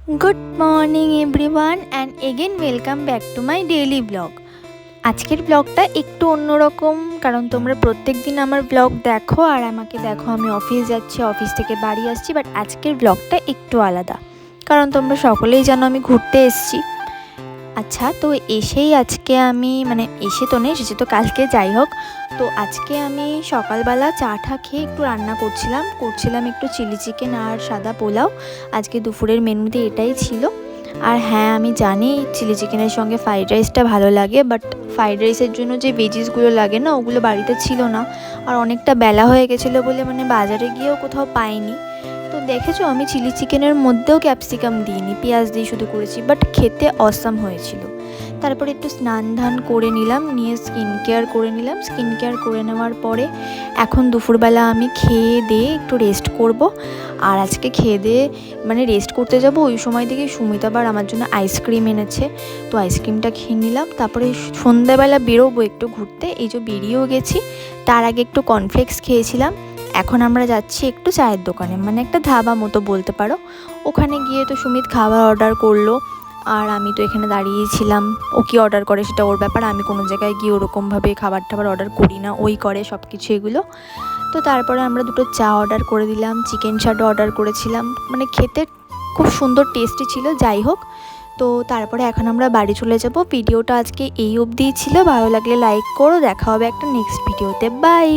Good morning everyone and again welcome back to my daily blog. आजकेर ब्लगटा एकटू अन्यरकम कारण तोमरा प्रत्येक दिन आमार ब्लग देखो और आमाके देखो आमी अफिस जाচ্ছি अफिस थेके बाड़ी आसছি बाट आजकेर ब्लगटा एकटू आलादा कारण तोमरा सकलेई जानो आमी घुरते एसेছি। अच्छा तो एसेই আজকে আমি মানে এসে তো নেই, এসেছি তো কালকে, যাই হোক। তো আজকে আমি সকালবেলা চাটা খেয়ে একটু রান্না করছিলাম একটু চিলি চিকেন আর সাদা পোলাও। আজকে দুপুরের মেনুতে এটাই ছিল। আর হ্যাঁ আমি জানি চিলি চিকেনের সঙ্গে ফ্রাইড রাইসটা ভালো লাগে, বাট ফ্রাইড রাইসের জন্য যে ভেজিসগুলো লাগে না ওগুলো বাড়িতে ছিল না, আর অনেকটা বেলা হয়ে গেছিলো বলে মানে বাজারে গিয়েও কোথাও পাইনি। তো দেখেছো আমি চিলি চিকেনের মধ্যেও ক্যাপসিকাম দিইনি, পেঁয়াজ দিয়ে শুধু করেছি, বাট খেতে অসাম হয়েছিল। তারপরে একটু স্নান ধান করে নিলাম, নিয়ে স্কিন কেয়ার করে নিলাম। স্কিন কেয়ার করে নেওয়ার পরে এখন দুপুরবেলা আমি খেয়ে দিয়ে একটু রেস্ট করব। আর আজকে খেয়ে দিয়ে মানে রেস্ট করতে যাব, ওই সময় থেকে সুমিতা আবার আমার জন্য আইসক্রিম এনেছে, তো আইসক্রিমটা খেয়ে নিলাম। তারপরে সন্ধ্যাবেলা বেরোবো একটু ঘুরতে, এই যে বেরিয়েও গেছি। তার আগে একটু কর্নফ্লেক্স খেয়েছিলাম। এখন আমরা যাচ্ছি একটু চায়ের দোকানে, মানে একটা ধাবা মতো বলতে পারো। ওখানে গিয়ে তো সুমিত খাবার অর্ডার করলো, আর আমি তো এখানে দাঁড়িয়েছিলাম। ও কি অর্ডার করে সেটা ওর ব্যাপার, আমি কোনো জায়গায় গিয়ে ওরকমভাবে খাবার টাবার অর্ডার করি না, ওই করে সব কিছু এগুলো। তো তারপরে আমরা দুটো চা অর্ডার করে দিলাম, চিকেন চাটও অর্ডার করেছিলাম, মানে খেতে খুব সুন্দর টেস্টি ছিল। যাই হোক, তো তারপরে এখন আমরা বাড়ি চলে যাব। ভিডিওটা আজকে এই অবধিই ছিল, ভালো লাগলে লাইক করো, দেখা হবে একটা নেক্সট ভিডিওতে, বাই।